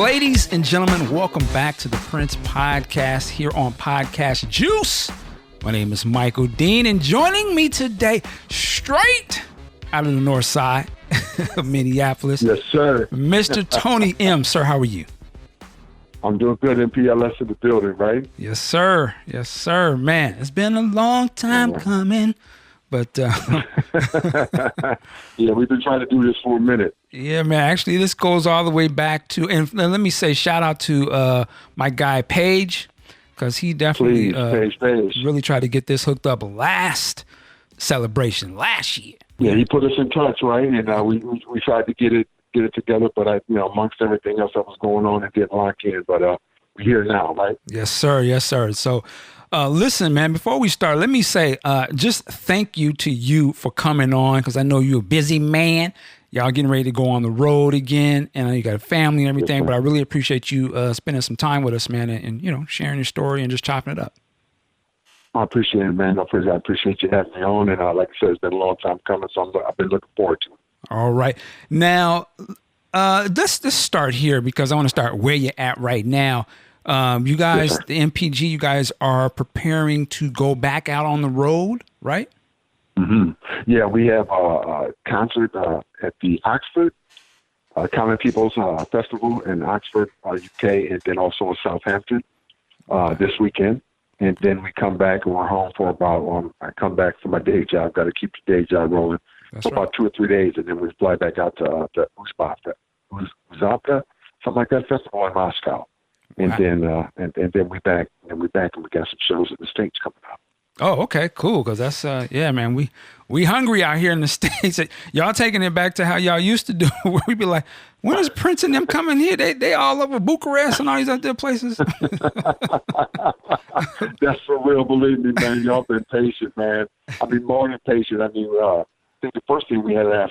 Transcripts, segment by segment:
Ladies and gentlemen, welcome back to the Prince Podcast here on Podcast Juice. My name is Michael Dean, and joining me today, straight out of the north side of Minneapolis. Yes, sir. Mr. Tony M. Sir, how are you? I'm doing good. MPLS in the building, right? Yes, sir. Yes, sir. Man, it's been a long time coming, but yeah, we've been trying to do this for a minute. Yeah, man. Actually, this goes all the way back to, and let me say shout out to my guy Paige, because he definitely Paige. really tried to get this hooked up last celebration last year. Yeah, he put us in touch, right? And we tried to get it together, but amongst everything else that was going on, it didn't lock in. But we're here now, right? Yes, sir. Yes, sir. So, listen, man. Before we start, let me say just thank you to you for coming on, because I know you're a busy man. Y'all getting ready to go on the road again, and I know you got a family and everything, but I really appreciate you spending some time with us, man, and sharing your story and just chopping it up. I appreciate it, man. I appreciate you having me on, and like I said, it's been a long time coming, so I've been looking forward to it. All right. Now, let's start here, because I want to start where you're at right now. You guys, the MPG, you guys are preparing to go back out on the road, right? Mm-hmm. Yeah, we have a concert at the Oxford Common People's Festival in Oxford, UK, and then also in Southampton this weekend. And then we come back and we're home for about, I come back for my day job, got to keep the day job rolling for about 2 or 3 days, and then we fly back out to Uzavka, something like that, festival in Moscow. And then we're back and we got some shows in the States coming up. Oh, okay, cool. Because that's, yeah, man, we hungry out here in the States. Y'all taking it back to how y'all used to do, where we be like, when is Prince and them coming here? They all over Bucharest and all these other places. That's for real, believe me, man. Y'all been patient, man. I mean, more than patient. I mean, I think the first thing we had to have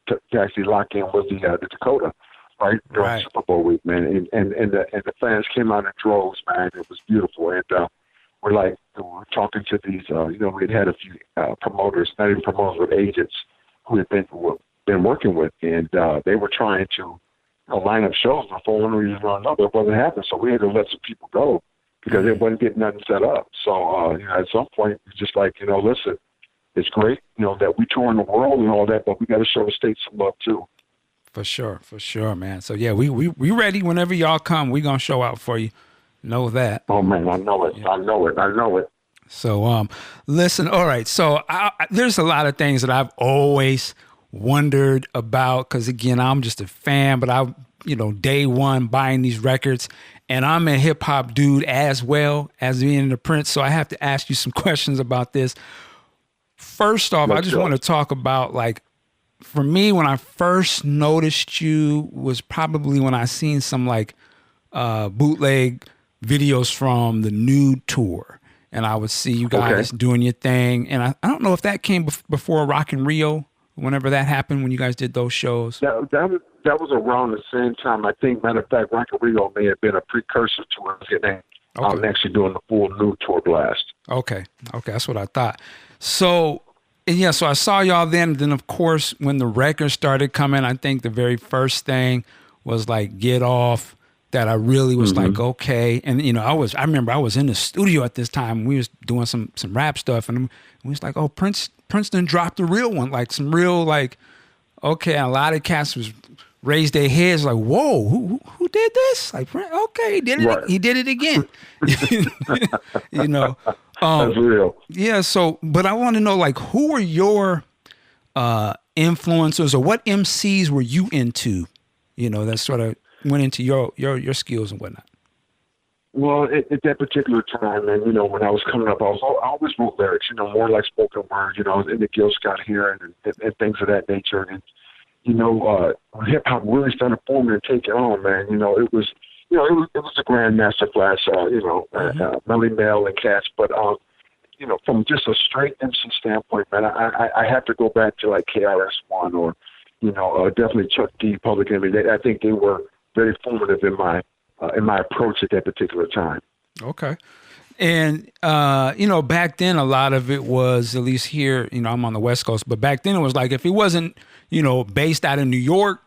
to actually lock in was the Dakota, right? During Super Bowl week, man. And the fans came out in droves, man. It was beautiful. And we're talking to these, we had a few promoters, not even promoters, but agents who had been working with, and they were trying to line up shows, but for one reason or another, it wasn't happening. So we had to let some people go because it wasn't getting nothing set up. So at some point, it's just like, listen, it's great, that we tour in the world and all that, but we got to show the States some love too. For sure, man. So yeah, we ready whenever y'all come. We gonna show out for you. Know that. Oh man, I know it. Yeah. I know it. So, listen, all right. So there's a lot of things that I've always wondered about, because again, I'm just a fan, but day one buying these records, and I'm a hip hop dude as well as being the Prince. So I have to ask you some questions about this. First off, I just want to talk about, like, for me, when I first noticed you was probably when I seen some bootleg videos from the Nude tour, and I would see you guys doing your thing, and I don't know if that came before Rock in Rio, whenever that happened, when you guys did those shows. That was around the same time. I think, matter of fact, Rock in Rio may have been a precursor to us getting actually doing the full Nude tour blast. Okay, that's what I thought. So I saw y'all then. Then of course, when the records started coming, I think the very first thing was like Get Off. That I really was like, okay. And, I remember I was in the studio at this time, and we was doing some rap stuff, and we was like, oh, Princeton dropped the real one, like some real, like, okay. And a lot of cats was raised their heads like, whoa, who did this? Like, okay, he did it. Right. He did it again. That's real. Yeah. So, but I want to know, like, who were your influencers, or what MCs were you into? That sort of went into your skills and whatnot. Well, at that particular time, and when I was coming up, I always wrote lyrics, more like spoken word, in the Gil Scott here and things of that nature. And hip hop really started forming and taking on, man. It was a grand master class, Melly Mel and cats, but from just a straight MC standpoint, man, I have to go back to like KRS-One or definitely Chuck D, Public Enemy. I think they were very formative in my approach at that particular time. Okay. And, back then, a lot of it was, at least here, I'm on the West Coast, but back then it was like, if it wasn't, based out of New York,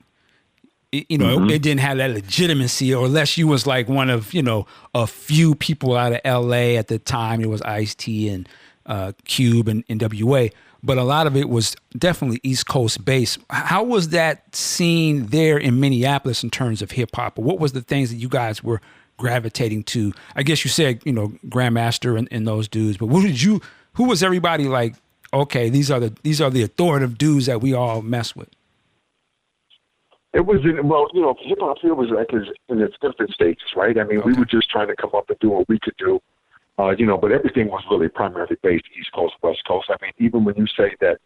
you know, it didn't have that legitimacy, or unless you was like one of, you know, a few people out of LA at the time. It was Ice-T and Cube and NWA, but a lot of it was definitely East Coast based. How was that scene there in Minneapolis in terms of hip hop? What was the things that you guys were gravitating to? I guess you said, you know, Grandmaster and those dudes, but who was everybody like, okay, these are the authoritative dudes that we all mess with? It was, well, you know, hip hop here was like in its different stages, right? I mean, we were just trying to come up and do what we could do, you know, but everything was really primarily based East Coast, West Coast. I mean, even when you say that,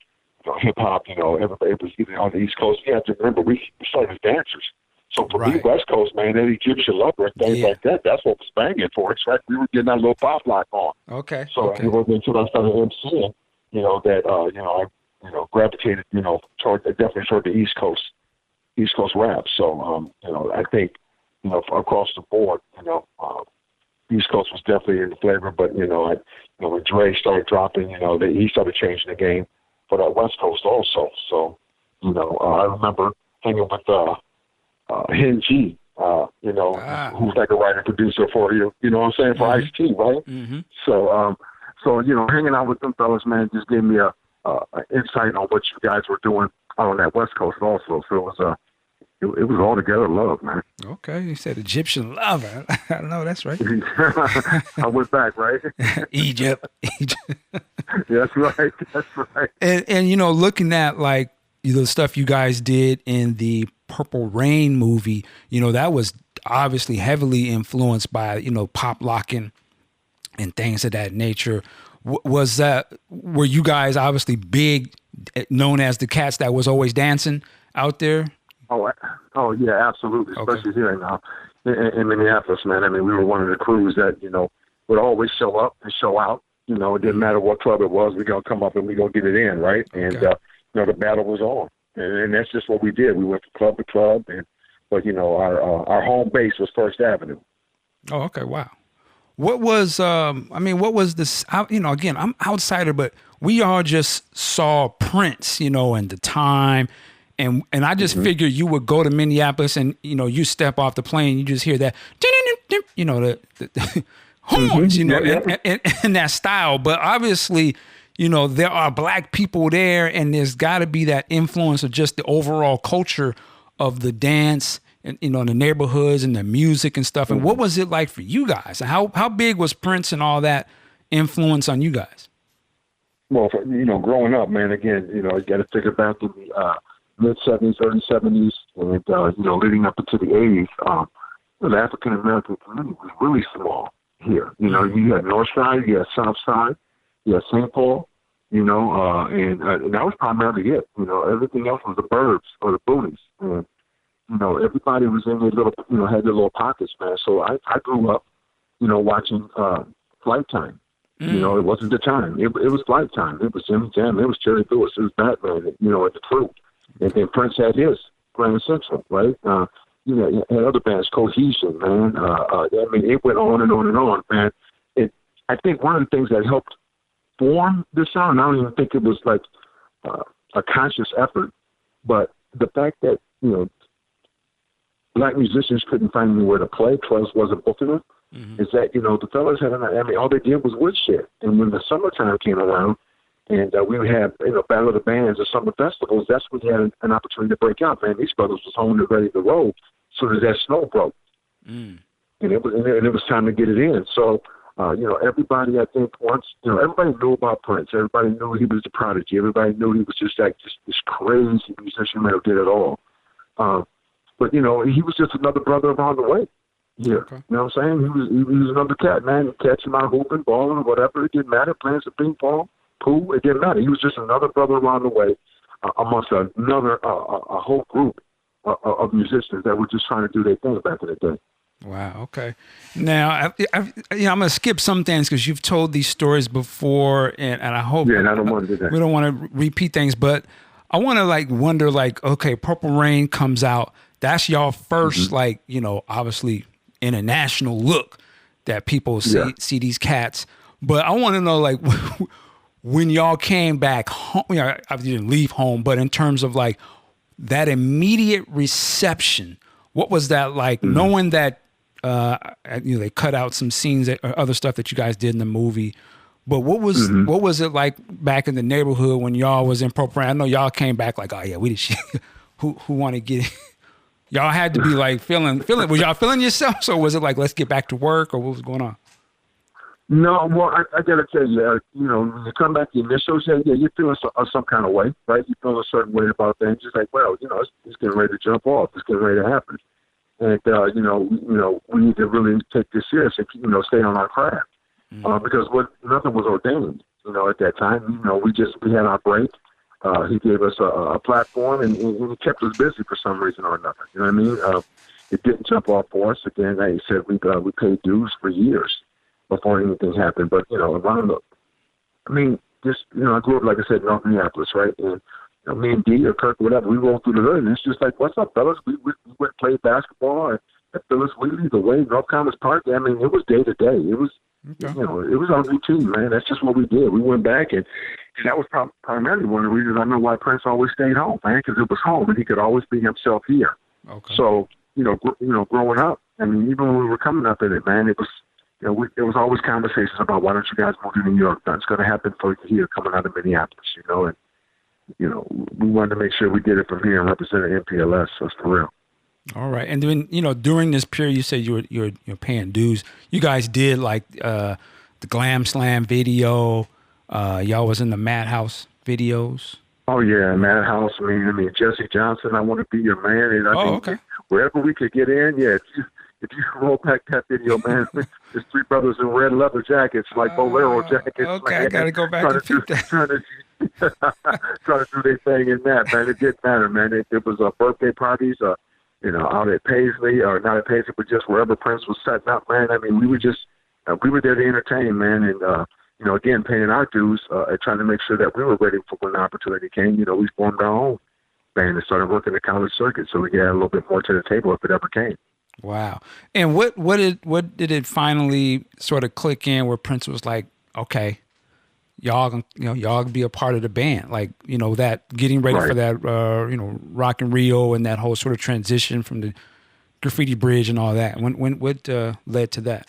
you know, hip hop, you know, everybody was even on the East Coast, you have to remember we started as dancers. So for me, West Coast, man, that Egyptian lover and things like that, that's what was banging for us, right? We were getting that little pop lock on. Okay. So it wasn't until I started MCing, you know, that, you know, I gravitated, you know, definitely toward the East Coast rap. So, you know, I think, you know, across the board, you know, East Coast was definitely in the flavor, but, you know, when Dre started dropping, you know, he started changing the game for that West Coast also. So, you know, I remember hanging with Hen G, you know, who's like a writer producer for you know what I'm saying, for Ice-T, right? Mm-hmm. So, you know, hanging out with them fellas, man, just gave me a insight on what you guys were doing on that West Coast also. So it was all together love, man. Okay, you said Egyptian lover. I know that's right. I went back, right? Egypt. That's right. That's right. And you know, looking at like the stuff you guys did in the Purple Rain movie, you know, that was obviously heavily influenced by, you know, pop locking and things of that nature. Were you guys obviously big, known as the cats that was always dancing out there? Oh yeah, absolutely. Especially here in Minneapolis, man. I mean, we were one of the crews that, you know, would always show up and show out. You know, it didn't matter what club it was. We gonna come up and we gonna get it in, right? And you know, the battle was on, and that's just what we did. We went from club to club, but you know, our home base was First Avenue. Oh, okay, wow. What was what was this? You know, again, I'm outsider, but we all just saw Prince, you know, and the time. And I just figured you would go to Minneapolis and, you know, you step off the plane, you just hear that, you know, the horns, you know, and that style. But obviously, you know, there are black people there, and there's got to be that influence of just the overall culture of the dance and, you know, the neighborhoods and the music and stuff. And what was it like for you guys? How big was Prince and all that influence on you guys? Well, you know, growing up, man, again, you know, you got to take it back to the mid-'70s, early '70s, and, you know, leading up into the '80s, the African-American community was really small here. You know, you had North Side, you had South Side, you had St. Paul, you know, and that was primarily it. You know, everything else was the burbs or the boonies. And, you know, everybody was in their little, you know, had their little pockets, man. So I grew up, you know, watching Flight Time. You know, it wasn't the time. It was Flight Time. It was Jimmy Jam. It was Jerry Lewis. It was Batman, you know, at the crew. And then Prince had his Grand Central, right? You know, you had other bands, Cohesion, man. I mean, it went on and on and on, man. I think one of the things that helped form this sound, I don't even think it was like a conscious effort, but the fact that, you know, black musicians couldn't find anywhere to play, clubs wasn't booking them, is that, you know, the fellas had, all they did was woodshed. And when the summertime came around, and we would have, you know, Battle of the Bands or summer festivals, that's when you had an opportunity to break out, man. These brothers was home and ready to roll as soon as that snow broke. And it was time to get it in. So, you know, everybody, I think, you know, everybody knew about Prince. Everybody knew he was the prodigy. Everybody knew he was just like this crazy musician that did it all. But, you know, he was just another brother around the way here. Okay. You know what I'm saying? He was another cat, man. Catch him out hooping, balling, or whatever. It didn't matter. Playing some ping pong. Pool, it didn't matter. He was just another brother around the way amongst another a whole group of musicians that were just trying to do their thing back in the day. Wow. Okay. Now, I'm going to skip some things because you've told these stories before, and I hope I don't want to do that. We don't want to repeat things, but I want to wonder, okay, Purple Rain comes out. That's y'all first, you know, obviously international look that people see these cats. But I want to know, when y'all came back home, you know, I didn't leave home, but in terms of that immediate reception, what was that like? Knowing that they cut out some scenes or other stuff that you guys did in the movie, but what was it like back in the neighborhood when y'all was in Pro? I know y'all came back like, oh yeah, we did shit. who want to get it? Y'all had to be like feeling. Was y'all feeling yourselves, or was it like let's get back to work, or what was going on? No, well, I got to tell you, when you come back to the initials, you're feeling some kind of way, right? You feel a certain way about things. It's like, well, it's getting ready to jump off. It's getting ready to happen. And, we need to really take this serious and, stay on our craft. Because nothing was ordained, at that time. We had our break. He gave us a platform and he kept us busy for some reason or another. You know what I mean? It didn't jump off for us. Again, like I said, we paid dues for years before anything happened. But, I grew up, like I said, in North Minneapolis, right? And me and D or Kirk, whatever, we rolled through the hood, and it's just like, what's up, fellas? We went and played basketball at Phyllis Wheatley, the way, North Commerce Park. I mean, it was day to day. It was, it was our routine, man. That's just what we did. We went back, and that was primarily one of the reasons I know why Prince always stayed home, man, because it was home, and he could always be himself here. Okay. So, growing up, I mean, even when we were coming up in it, man, it was, there was always conversations about why don't you guys move to New York? It's going to happen for you here coming out of Minneapolis, and, we wanted to make sure we did it from here and represented MPLS. So it's for real. All right. And then, during this period, you said you're paying dues. You guys did like the Glam Slam video. Y'all was in the Madhouse videos. Oh, yeah, Madhouse. I mean, Jesse Johnson, I Want to Be Your Man. And okay. Wherever we could get in, yeah. If you roll back that video, man, there's three brothers in red leather jackets, like bolero jackets. Okay, man, I got to go back and peep that. Trying to do their thing in that, man. It didn't matter, man. It was birthday parties, out at Paisley, or not at Paisley, but just wherever Prince was setting up, man. I mean, we were there to entertain, man, and, again, paying our dues, and trying to make sure that we were ready for when the opportunity came. We formed our own band and started working the college circuit so we could add a little bit more to the table if it ever came. Wow. And what did it finally sort of click in where Prince was like, okay, y'all can be a part of the band, like, that getting ready for that, Rock in Rio and that whole sort of transition from the Graffiti Bridge and all that. What led to that?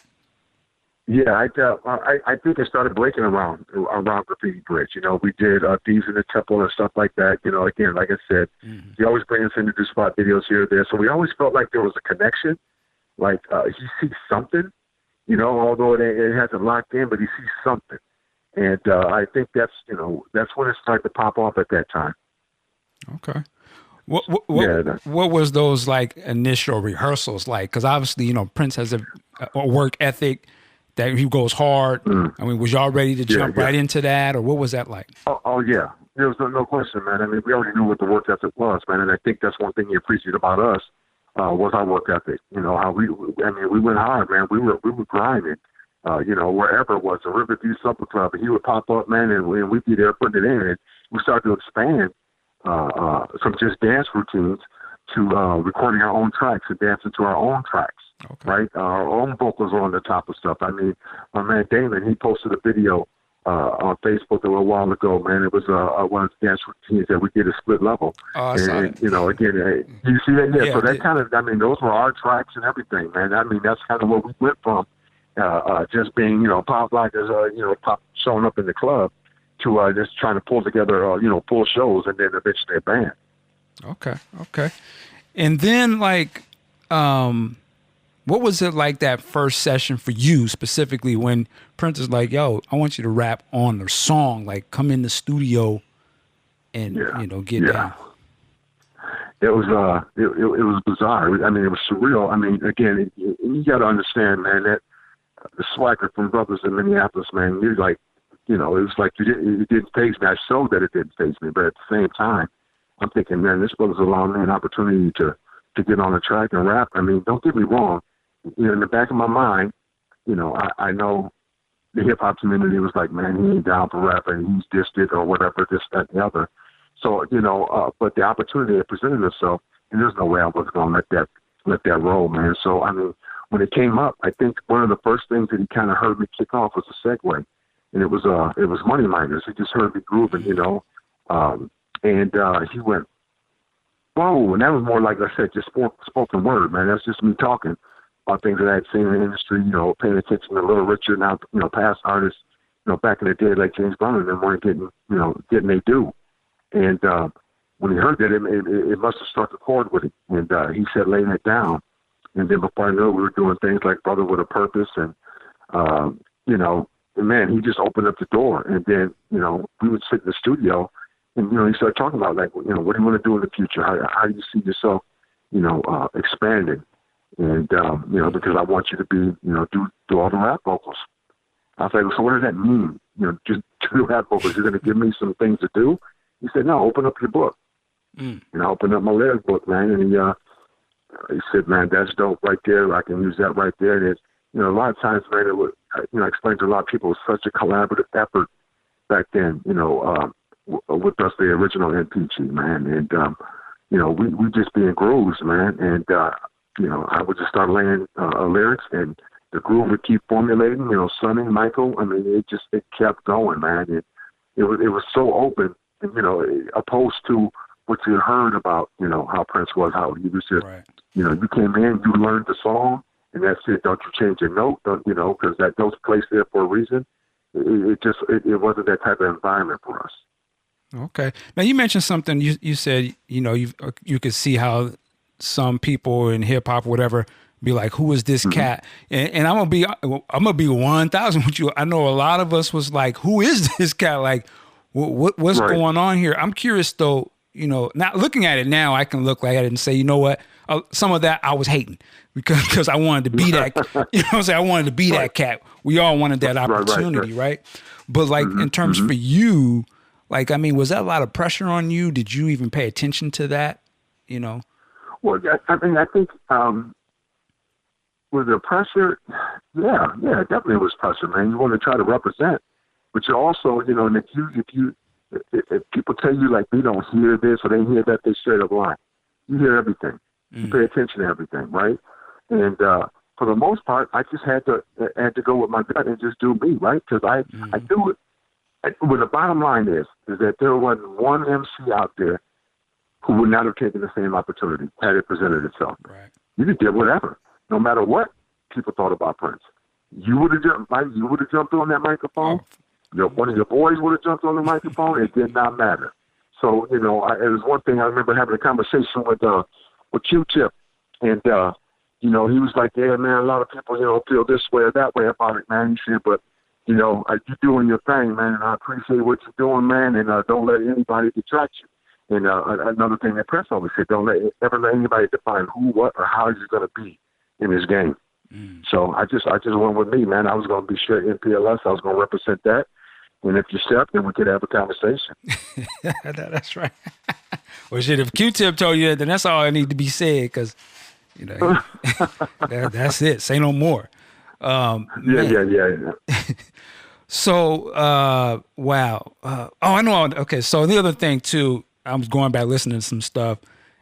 Yeah, I think it started breaking around Graffiti Bridge. We did Thieves in the Temple and stuff like that. Again, like I said, he always brings us in to do spot videos here or there. So we always felt like there was a connection. Like he sees something, although it hasn't locked in, but he sees something. And I think that's when it started to pop off at that time. Okay. What was those like initial rehearsals like? Because obviously, Prince has a work ethic that he goes hard. I mean, was y'all ready to jump right into that, or what was that like? Oh yeah. There was no question, man. I mean, we already knew what the work ethic was, man. And I think that's one thing he appreciated about us was our work ethic. How we went hard, man. We were grinding. Wherever it was, the Riverview Supper Club, and he would pop up, man, and we'd be there putting it in. And we started to expand from just dance routines to recording our own tracks and dancing to our own tracks, right? Our own vocals on the top of stuff. I mean, my man Damon, he posted a video on Facebook a little while ago, man. It was one of the dance routines that we did a split level. Oh, I saw it. Again, you see that? Yeah, so that kind of, those were our tracks and everything, man. I mean, that's kind of what we went from. Just being, pop like as pop showing up in the club to just trying to pull together, full shows and then eventually a band. Okay. And then like, what was it like that first session for you specifically when Prince is like, yo, I want you to rap on the song, like come in the studio and, get down. It was, it was bizarre. I mean, it was surreal. I mean, again, you got to understand, man, that the swagger from brothers in Minneapolis, man, you're like, it was like it didn't faze me. I showed that it didn't faze me, but at the same time, I'm thinking, man, this brother's allowing me an opportunity to get on the track and rap. I mean, don't get me wrong. In the back of my mind, I know the hip hop community was like, man, he ain't down for rapping, he's dissed it or whatever, this, that, and the other. So, but the opportunity that presented itself, and there's no way I was going to let that roll, man. So, I mean, when it came up, I think one of the first things that he kind of heard me kick off was a segue, and it was Money Miners. He just heard me grooving, and he went, Whoa, and that was more like I said, just spoken word, man. That's just me talking about things that I had seen in the industry, paying attention to Little Richard, now, past artists, back in the day like James Brown and them weren't getting they due. And when he heard that, it must have struck a chord with him. And he said, laying it down. And then before I knew it, we were doing things like Brother with a Purpose. And, man, he just opened up the door. And then, we would sit in the studio and, he started talking about, like, what do you want to do in the future? How do you see yourself, expanding? And, because I want you to be, do all the rap vocals. I was like, so what does that mean? Just to do rap vocals, you're going to give me some things to do? He said, no, open up your book. And I opened up my lyric book, man, and he said, man, that's dope right there. I can use that right there. And it's, a lot of times, man, it would, I explained to a lot of people, it was such a collaborative effort back then, with us, the original NPG, man. And, we just be in grooves, man. And, I would just start laying lyrics, and the groove would keep formulating, Sonny, Michael. I mean, it kept going, man. It was so open, and, opposed to what you heard about, how Prince was, how he was just, right. You came in, you learned the song, and that's it. Don't you change your note, because that note's placed there for a reason. It wasn't that type of environment for us. Okay. Now you mentioned something. You said you could see how some people in hip hop, whatever, be like, "Who is this cat?" And I'm gonna be 1,000 with you. I know a lot of us was like, "Who is this cat?" Like, what's right. going on here? I'm curious though. Not looking at it now, I can look at it and say, you know what? Some of that I was hating because I wanted to be that. I wanted to be that cat. We all wanted that opportunity, right? But like in terms for you, like, I mean, was that a lot of pressure on you? Did you even pay attention to that? Well, I mean, I think with the pressure, yeah, it definitely was pressure, man. You want to try to represent, but you also, and if people tell you like they don't hear this or they hear that, they straight up lie. You hear everything. You pay attention to everything, right? And for the most part, I just had to go with my gut and just do me, right? Because I do it. Well, the bottom line is that there wasn't one MC out there who would not have taken the same opportunity had it presented itself. Right. You just did whatever, no matter what people thought about Prince. You would have jumped. You would have jumped on that microphone. One of your boys would have jumped on the microphone. It did not matter. So it was one thing. I remember having a conversation with Q-Tip, and he was like, "Yeah, man, a lot of people feel this way or that way about it, man." He said, "But you're doing your thing, man, and I appreciate what you're doing, man, and don't let anybody detract you." And another thing that Prince always said, don't ever let anybody define who, what, or how you're going to be in this game. So I just went with me, man. I was going to be straight in PLS. I was going to represent that. And if you step, then we could have a conversation. That's right. Well, shit, if Q-Tip told you that, then that's all I need to be said, because, that's it. Say no more. Yeah. So, wow. I know. Okay, so the other thing, too, I was going back listening to some stuff,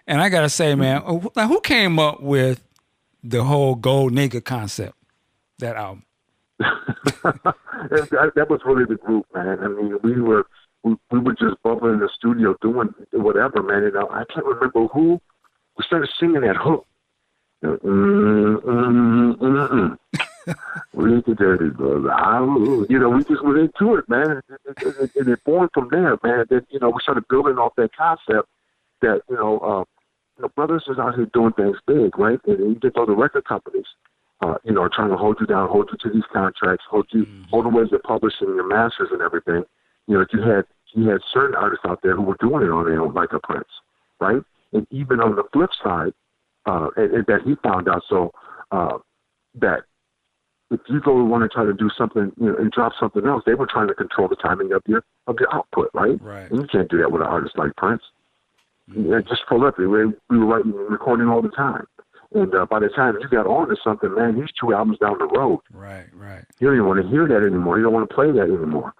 and I got to say, man, who came up with the whole gold nigga concept, that album? That was really the group, man. I mean, we were just bubbling in the studio doing whatever, man. I can't remember who. We started singing that hook. We the dirty brother. We just went into it, man. And it born from there, man. Then we started building off that concept that brothers is out here doing things big, right? And even though the record companies, are trying to hold you down, hold you to these contracts, hold away your publishing, your masters, and everything. You had certain artists out there who were doing it on their own, like a Prince, right? And even on the flip side, and that he found out, so that if you go want to try to do something, and drop something else, they were trying to control the timing of your output, right? Right. And you can't do that with an artist like Prince. Just prolific. We were writing and recording all the time. And by the time you got on to something, man, he's 2 albums down the road. Right. You don't even want to hear that anymore. You don't want to play that anymore.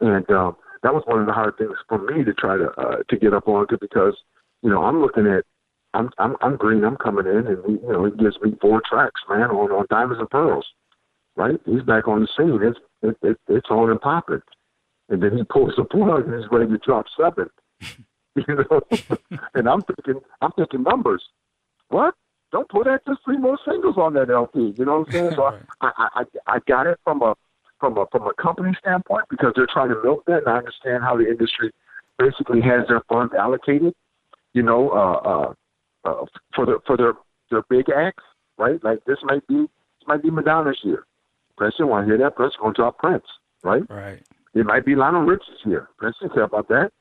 And that was one of the hard things for me to try to get up on, because, I'm looking at, I'm green, I'm coming in, and he gives me 4 tracks, man, on Diamonds and Pearls, right? He's back on the scene. It's on and popping. And then he pulls the plug and he's ready to drop 7. you know. And I'm thinking numbers. What? Don't put that just 3 more singles on that LP. You know what I'm saying? So I got it from a company standpoint because they're trying to milk that, and I understand how the industry basically has their funds allocated, you know, for their big acts, right? Like this might be Madonna's year. Prince didn't want to hear that. Prince going to drop Prince, right? Right. It might be Lionel Richie's year. Prince didn't care about that.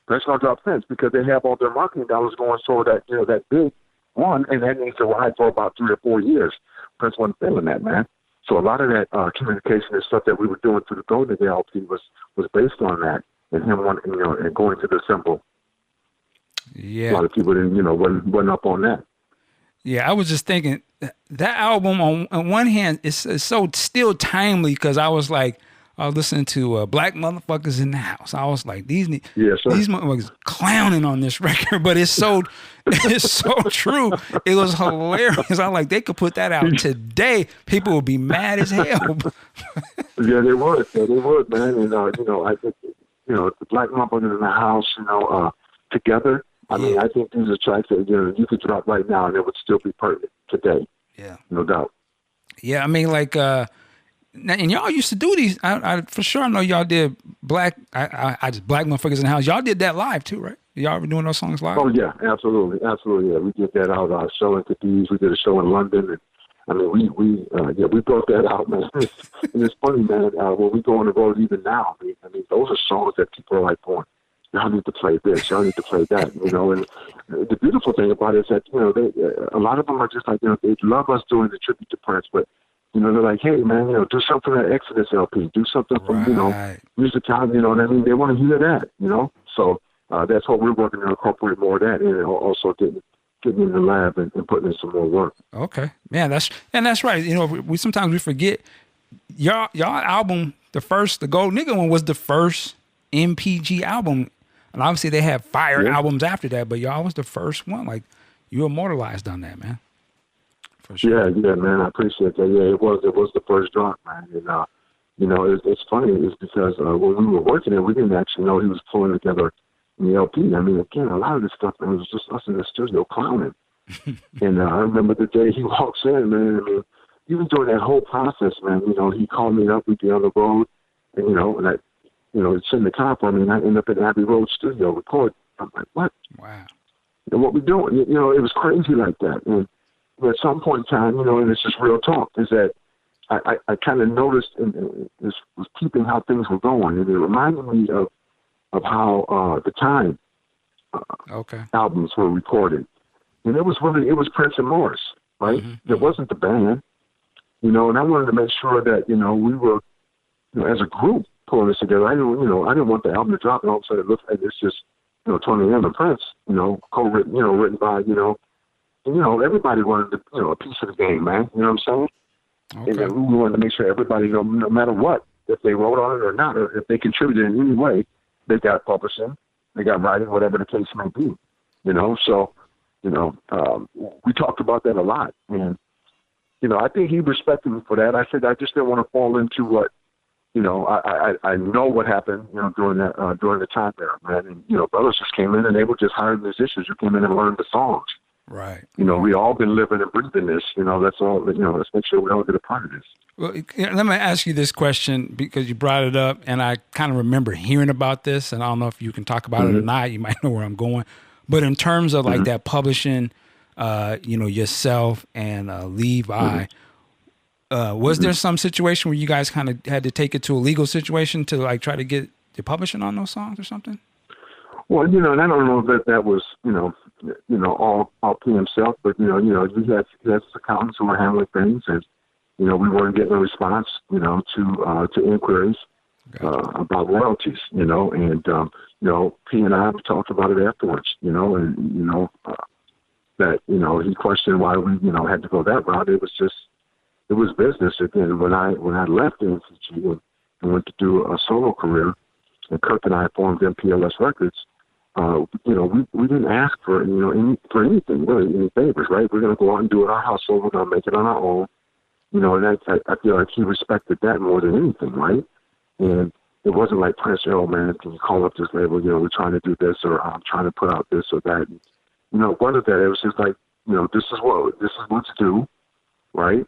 Prince going to drop Prince because they have all their marketing dollars going toward that, you know, that big one, and that needs to ride for about 3 or 4 years. Prince wasn't feeling that, man. So a lot of that communication and stuff that we were doing through the Golden Age LP was based on that, and him wanting, you know, and going to the symbol. Yeah. A lot of people didn't, you know, wasn't up on that. Yeah, I was just thinking that album on one hand is so still timely because I was listening to Black Motherfuckers in the House. I was like, these motherfuckers clowning on this record, but it's so true. It was hilarious. I like they could put that out today. People would be mad as hell. Yeah, they would. Yeah, they would, man. And you know, I think, you know, the Black Motherfuckers in the House, you know, together. I mean, I think these are tracks that, you know, you could drop right now and it would still be perfect today. Yeah, no doubt. Yeah, I mean, like, and y'all used to do these. I for sure know y'all did Black Motherfuckers in the House. Y'all did that live too, right? Y'all were doing those songs live? Oh yeah, absolutely. Yeah, we did that out our show in Cadiz. We did a show in London, and I mean, we brought that out, man. And it's funny, man. When we go on the road, even now, I mean, those are songs that people are like going, y'all need to play this, y'all need to play that, you know. And the beautiful thing about it is that, you know, a lot of them are just like, you know, they love us doing the tribute to Prince, but, you know, they're like, hey, man, you know, do something at Exodus LP, do something from, you know, Music Time, you know what I mean? They want to hear that, you know. So that's what we're working to incorporate more of that, and also getting in the lab and putting in some more work. Okay, man, that's right. You know, we sometimes forget y'all album, the Gold Nigga one was the first MPG album. And obviously they have fire albums after that, but y'all was the first one. Like, you immortalized on that, man. For sure. Yeah, man. I appreciate that. Yeah, it was the first drop, man. And you know, it's funny is because when we were working it, we didn't actually know he was pulling together the LP. I mean, again, a lot of this stuff, man, was just us in the studio clowning. And I remember the day he walks in, man. I mean, even during that whole process, man, you know, he called me up. We'd be on the road, and you know, and you know, it's in the car for me, and I end up at Abbey Road studio recording. I'm like, what? Wow. And what we doing? You know, it was crazy like that. And at some point in time, you know, and it's just real talk, is that I kind of noticed and was keeping how things were going. And it reminded me of how the Time albums were recorded. And it was Prince and Morris, right? Mm-hmm. It wasn't the band, you know, and I wanted to make sure that, you know, we were, you know, as a group, pulling this together. I didn't want the album to drop and all of a sudden it looked like it's just, you know, Tony M and Prince, you know, co-written, you know, written by, you know, and, you know, everybody wanted to, you know, a piece of the game, man. You know what I'm saying? Okay. And we wanted to make sure everybody, you know, no matter what, if they wrote on it or not, or if they contributed in any way, they got publishing, they got writing, whatever the case may be, you know. So, you know, we talked about that a lot. And, you know, I think he respected me for that. I said I just didn't want to fall into what, you know, I know what happened, you know, during the time era, man. And, you know, brothers just came in and they were just hired musicians who came in and learned the songs. Right. You know, we all been living and breathing this, you know, that's all, you know, let's make sure we all get a part of this. Well, let me ask you this question because you brought it up and I kind of remember hearing about this, and I don't know if you can talk about it or not. You might know where I'm going. But in terms of like that publishing, you know, yourself and Levi, was there some situation where you guys kind of had to take it to a legal situation to like try to get the publishing on those songs or something? Well, you know, and I don't know if that was, you know, all P himself, but you had his accountants who were handling things, and you know, we weren't getting a response, you know, to inquiries about royalties, you know, and you know, P and I talked about it afterwards, you know, and you know that, you know, he questioned why we, you know, had to go that route. It was business. Again, when I left NCG and went to do a solo career, and Kirk and I formed MPLS Records, you know, we didn't ask for, you know, for anything, really, any favors, right? We're going to go out and do it our hustle. We're going to make it on our own, you know, and I feel like he respected that more than anything, right? And it wasn't like Prince, oh man, can you call up this label? You know, we're trying to do this, or I'm trying to put out this or that. And, you know, one of that, it was just like, you know, this is what to do, right?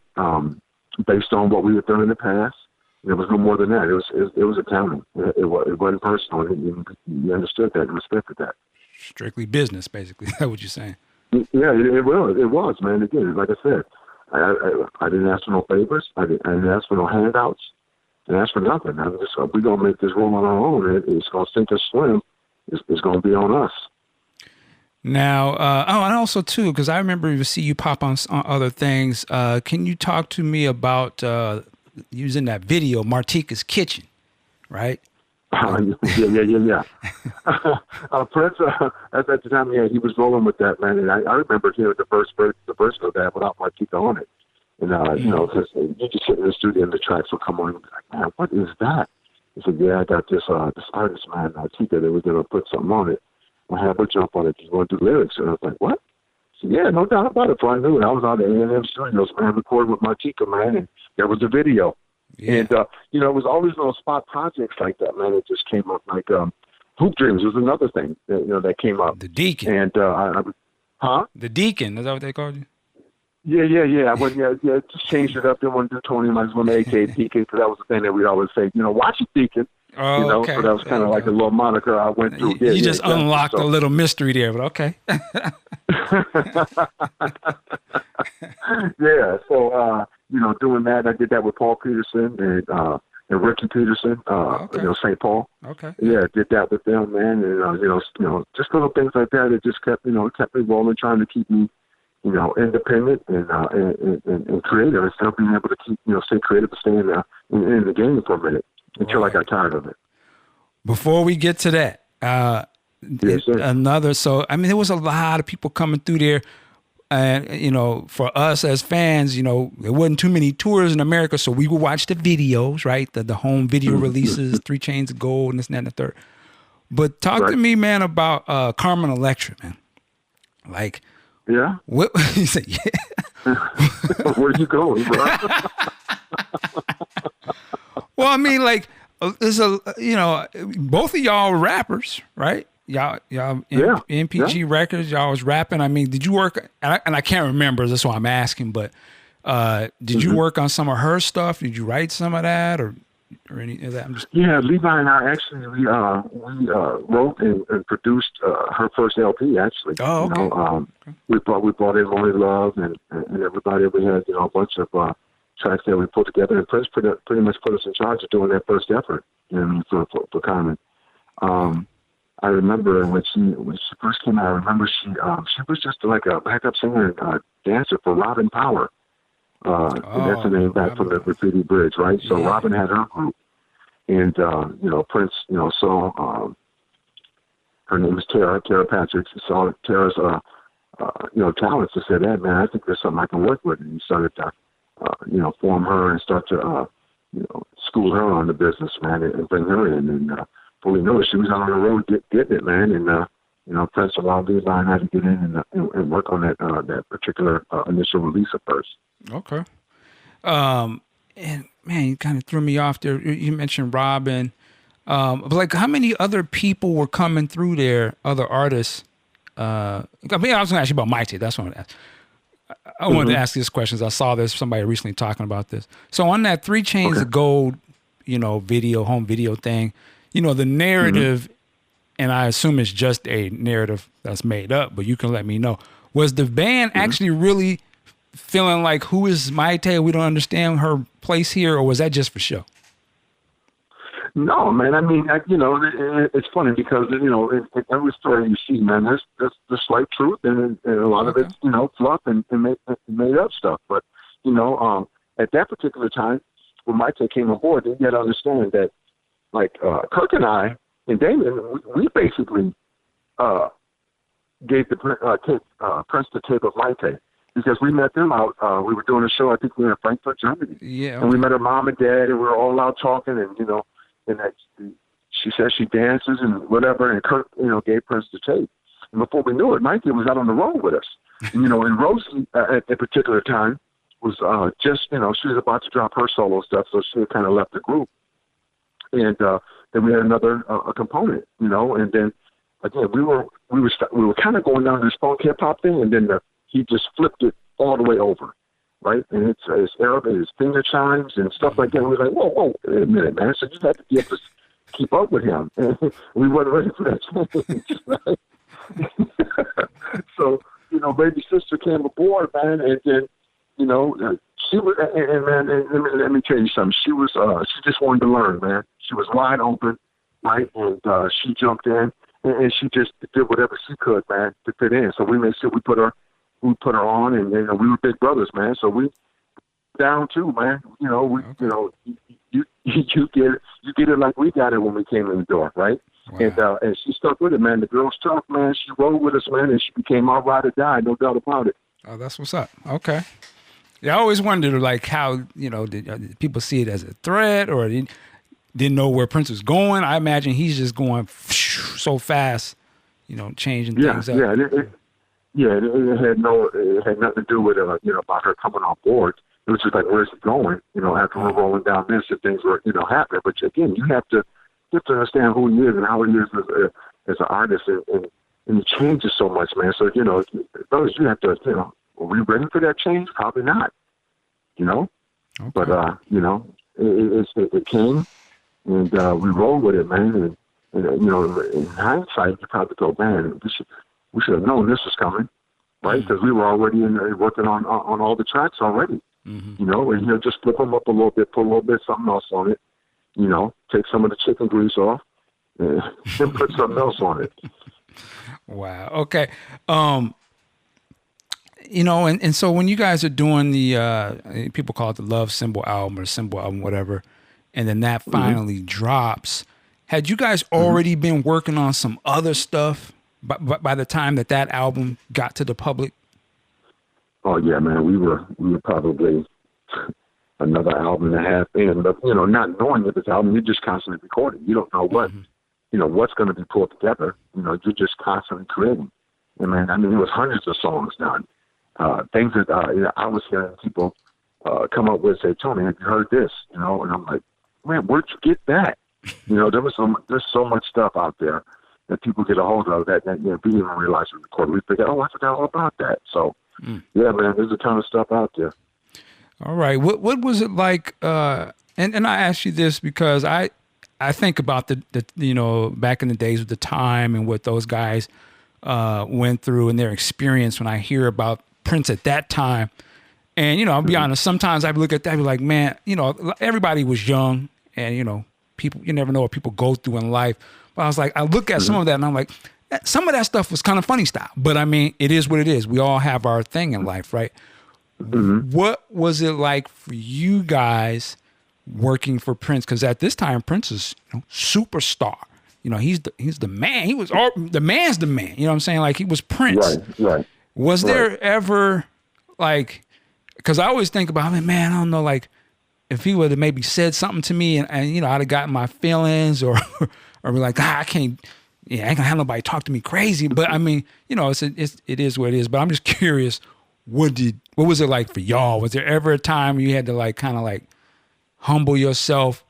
Based on what we had done in the past. There was no more than that. It was accounting. It wasn't personal. You understood that and respected that. Strictly business, basically. Is that what you're saying? Yeah, it was, man. Again, like I said, I didn't ask for no favors. I didn't ask for no handouts. I didn't ask for nothing. I was just, we're going to make this roll on our own. It's going to sink or swim. It's going to be on us. Now, and also, too, because I remember to see you pop on other things. Can you talk to me about using that video, Martika's Kitchen, right? Yeah. Prince, at the time, yeah, he was rolling with that, man. And I remember hearing the first of that without Martika on it. And, you know, because you just sit in the studio and the tracks will come on and be like, man, what is that? He said, yeah, I got this artist, man, Martika, that was going to put something on it. We'll have her jump on it. She's going to do lyrics. And I was like, what? He said, yeah, no doubt about it. Before I knew it, I was out at A&M Studios, man, recording with Martika, man, and there was a video. Yeah. And, you know, it was always little spot projects like that, man. It just came up like Hoop Dreams was another thing, that, you know, that came up. The Deacon. And, The Deacon. Is that what they called you? Yeah. Just changed it up. Didn't want to do Tony. Might as well make AK Deacon, because that was the thing that we'd always say, you know, watch it, Deacon. Oh, you know, okay. So that was kind of like a little moniker I went through. You just unlocked a little mystery there, but okay. Yeah, so, you know, doing that, I did that with Paul Peterson and Ricky Peterson, okay. you know, St. Paul. Okay. Yeah, did that with them, man, and, you know, just little things like that. It just kept me rolling, trying to keep me, you know, independent and creative, and still being able to keep, you know, stay creative and stay in the game for a minute until I got tired of it. Before we get to that, yes, so, I mean, there was a lot of people coming through there. And, you know, for us as fans, you know, there wasn't too many tours in America, so we would watch the videos, right? The home video releases, 3 Chainz of Gold, and this, and that, and the third. But talk to me, man, about Carmen Electra, man. Like, yeah? What, he said, yeah. Where'd you go, bro? Well, I mean, like, there's you know, both of y'all were rappers, right? Y'all MPG Records, y'all was rapping. I mean, did you work, and I can't remember, that's why I'm asking, but did you work on some of her stuff? Did you write some of that or any of that? Yeah, Levi and I actually, we wrote and produced her first LP, actually. Oh, okay. You know, we brought in Lonely Love and everybody. We had, you know, a bunch of tracks that we put together, and Prince pretty much put us in charge of doing that first effort, you know, for Carmen. I remember when she first came out, I remember she was just like a backup singer and dancer for Robin Power. And that's the name back from the Graffiti Bridge, right? So yeah. Robin had her group. And, you know, Prince, you know, saw, her name is Tara Patrick. He saw Tara's, you know, talents and said, hey, man, I think there's something I can work with. And he started to, you know, form her and start to, you know, school her on the business, man, and bring her in. And, before we know it, she was on the road getting it, man. And, you know, Prince allowed Levi and I to get in and work on that particular initial release at first. Okay. And man, you kind of threw me off there. You mentioned Robin. But like, how many other people were coming through there, other artists? I mean, I was going to ask you about Maite. That's what I wanted to ask. I wanted to ask these questions. I saw this, somebody recently talking about this. So on that 3 Chainz of Gold, you know, home video thing, you know, the narrative, and I assume it's just a narrative that's made up, but you can let me know. Was the band actually really feeling like, who is Maite? We don't understand her place here, or was that just for show? No, man. I mean, you know, it's funny because, you know, in every story you see, man, there's slight truth, and a lot of it's, you know, fluff and made up stuff. But, you know, at that particular time, when Maite came aboard, you got to understand that, like, Kirk and I and Damon, we basically gave the Prince the tape of Maite, because we met them out. We were doing a show, I think we were in Frankfurt, Germany. Yeah. And we met her mom and dad, and we were all out talking, and, you know, and that she says she dances and whatever, and Kirk, you know, gave Prince the tape. And before we knew it, Maite was out on the road with us. And, you know, and Rosie at a particular time was just, you know, she was about to drop her solo stuff, so she had kind of left the group. And then we had another a component, you know, and then again we were kind of going down this funk hip hop thing, and then he just flipped it all the way over, right? And it's Arab and his finger chimes and stuff like that. And we were like, whoa, wait a minute, man! So you had to be able to keep up with him, and we weren't ready for that. So, you know, baby sister came aboard, man, and then, you know, she was, and man, and let me tell you something. She was, she just wanted to learn, man. She was wide open, right, and she jumped in, and she just did whatever she could, man, to fit in. So we made sure we put her on, and you know, we were big brothers, man. So we down too, man. You know, we, you know, you get it like we got it when we came in the door, right? Wow. And she stuck with it, man. The girl's tough, man. She rolled with us, man, and she became our ride or die, no doubt about it. Oh, that's what's up. Okay. Yeah, I always wondered, like, how, you know, did people see it as a threat, or didn't know where Prince was going? I imagine he's just going so fast, you know, changing things up. Yeah, it had nothing to do with you know, about her coming on board. It was just like, where's he going? You know, after we're rolling down this, if things were, you know, happening. But again, you have to understand who he is and how he is as an artist, and he changes so much, man. So, you know, those you have to, you know, are we ready for that change? Probably not, you know. Okay. But you know, it came, and we rolled with it, man. And you know, in hindsight, you probably go, man, we should have known this was coming, right? Because we were already working on all the tracks already, you know. And he'll just flip them up a little bit, put a little bit something else on it. You know, take some of the chicken grease off and put something else on it. Wow. Okay. You know, and so when you guys are doing the, people call it the Love Symbol album or Symbol album, whatever, and then that finally drops, had you guys already been working on some other stuff by the time that album got to the public? Oh yeah, man. We were probably another album and a half in, but, you know, not knowing that this album, you're just constantly recording. You don't know what, you know, what's going to be pulled together. You know, you're just constantly creating. And man, I mean, it was hundreds of songs done. Things that I was hearing people come up with, say, Tony, have you heard this? You know, and I'm like, man, where'd you get that? You know, there's so much stuff out there that people get a hold of that you know, we didn't even realize we recorded. We figured, I forgot all about that. So, yeah, man, there's a ton of stuff out there. All right. What was it like? And I ask you this because I think about the you know, back in the days with the Time and what those guys went through and their experience when I hear about Prince at that time. And, you know, I'll be honest, sometimes I look at that and be like, man, you know, everybody was young, and, you know, people, you never know what people go through in life. But I was like, I look at some of that and I'm like, some of that stuff was kind of funny style. But I mean, it is what it is. We all have our thing in life, right? What was it like for you guys working for Prince? Because at this time, Prince is, you know, superstar. You know, he's the man. He was the man's the man. You know what I'm saying? Like, he was Prince. Right. Was there ever, like, because I always think about, man, I don't know, like, if he would have maybe said something to me and you know, I'd have gotten my feelings or be like, I ain't gonna have nobody talk to me crazy. But I mean, you know, it is what it is. But I'm just curious, what was it like for y'all? Was there ever a time you had to, like, kind of like humble yourself,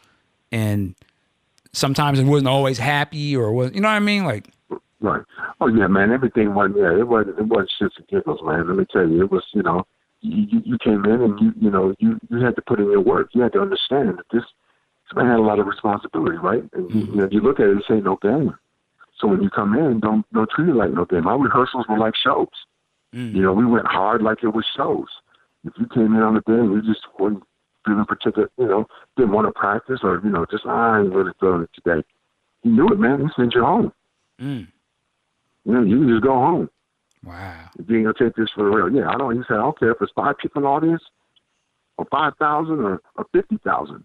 and sometimes it wasn't always happy, or was, you know what I mean? Like, right. Oh yeah, man. Everything wasn't there. It wasn't shits and giggles, man. Let me tell you, it was, you know, you came in and you know, you had to put in your work. You had to understand that this man had a lot of responsibility, right? And you know, you look at it and say, no game. So when you come in, don't treat it like no game. Our rehearsals were like shows. You know, we went hard like it was shows. If you came in on the day and you just weren't feeling particular, you know, didn't want to practice, or, you know, just, I ain't really feeling it today. You knew it, man. You sent you home. You know, you can just go home. Wow. If you ain't going to take this for real. Yeah, I don't care if it's 5 people in the audience, or 5,000 or 50,000.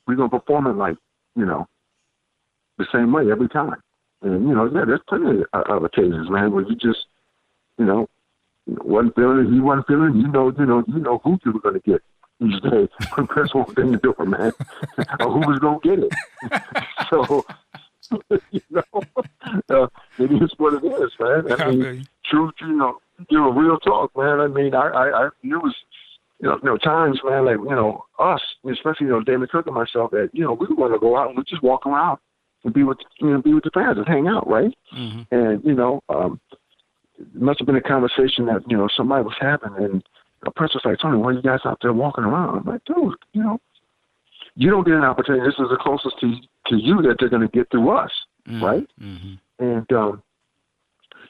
We're going to perform it like, you know, the same way every time. And, you know, yeah, there's plenty of occasions, man, where you just, you know, wasn't feeling it, he wasn't feeling it, you know who you were going to get. You say, Chris walked in the door, man, or who was going to get it. So, you know, it is what it is, man. I mean, truth, you know, real talk, man. I mean, I it was, you know, times, man, like, you know, us, especially, you know, Damon Cook and myself, that, you know, we were going to go out and we just walk around and be with the fans and hang out, right? Mm-hmm. And it must have been a conversation that somebody was having, and Prince was like, Tony, why are you guys out there walking around? I'm like, dude, you don't get an opportunity. This is the closest to you that they're going to get through us, right? Mm-hmm. And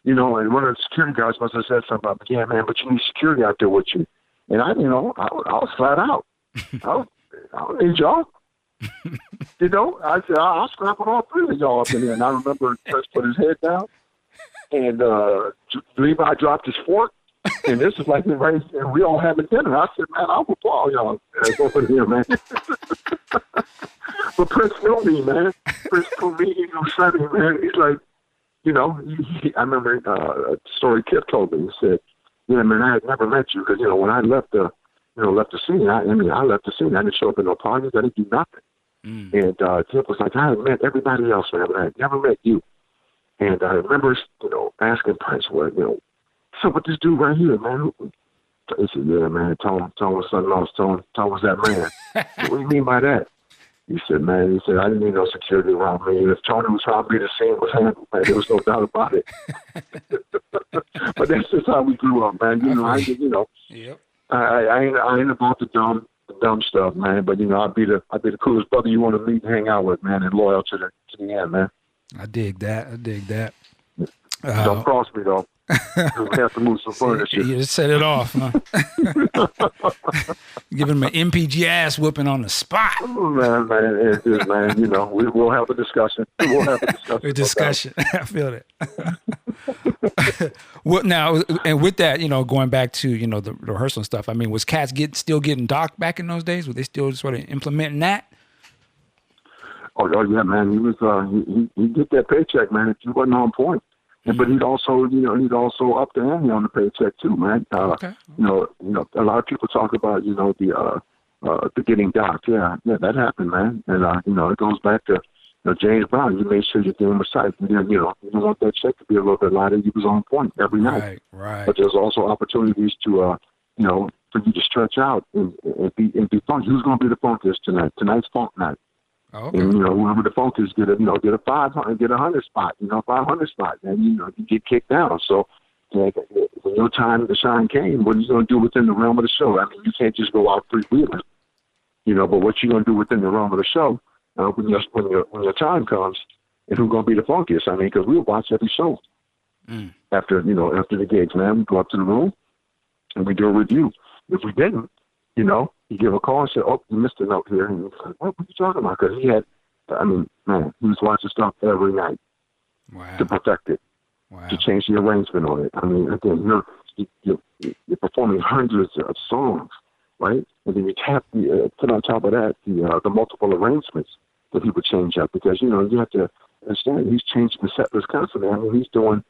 and one of the security guards must have said something about, yeah, man, but you need security out there with you. And I was flat out. I don't need y'all. I said, I'll scrap with all three of y'all up in there. And I remember Chris put his head down, and Levi dropped his fork. And this is like right, and we all having dinner. I said, man, I'll applaud y'all over here, man. But Prince told me, man. Prince told me, Sonny, man. He's like, I remember a story Kip told me. He said, yeah, man, I had never met you because, when I left the scene, I left the scene. I didn't show up at no parties. I didn't do nothing. And Kip was like, I had met everybody else, man, but I had never met you. And I remember, asking Prince, so what this dude right here, man? He said, yeah, man, Tone was something else. Tone was that man. What do you mean by that? He said, I didn't need no security around me. If Tony was trying to be the scene was handled, man, there was no doubt about it. But that's just how we grew up, man. Yep. I ain't about the dumb stuff, man. But I'd be the coolest brother you want to meet and hang out with, man, and loyal to the end, man. I dig that. Don't cross me though. We have to move some furniture. You just set it off, huh? Give him an MPG ass whooping on the spot. Oh, man, it is, man. We'll have a discussion. A discussion. I feel it. Well, now, and with that, going back to the rehearsal and stuff. I mean, was cats still getting docked back in those days? Were they still sort of implementing that? Oh yeah, man. He was he get that paycheck, man. If you wasn't on point. But he'd also up the ante on the paycheck too, man. Okay. A lot of people talk about, the getting docked. Yeah, that happened, man. And it goes back to James Brown. You made sure your game was tight. And then, you want that check to be a little bit lighter. You was on point every night. Right. But there's also opportunities to, for you to stretch out and be funky. Who's going to be the funkiest tonight? Tonight's funk night. Okay. And whoever the funk is, get a 500, get a 100 spot, 500 spot, and you get kicked down. So when your time to shine came, what are you going to do within the realm of the show? I mean, you can't just go out freewheeling, but what you going to do within the realm of the show when your time comes, and who's going to be the funkiest? I mean, because we'll watch every show after the gigs, man. We go up to the room and we do a review. If we didn't, you give a call and say, oh, you missed a note here. And he's like, what are you talking about? Because he was watching stuff every night to perfect it, to change the arrangement on it. I mean, again, you're performing hundreds of songs, right? And then you put on top of that the multiple arrangements that he would change up. Because, you have to understand, he's changing the set list constantly. I mean, he's doing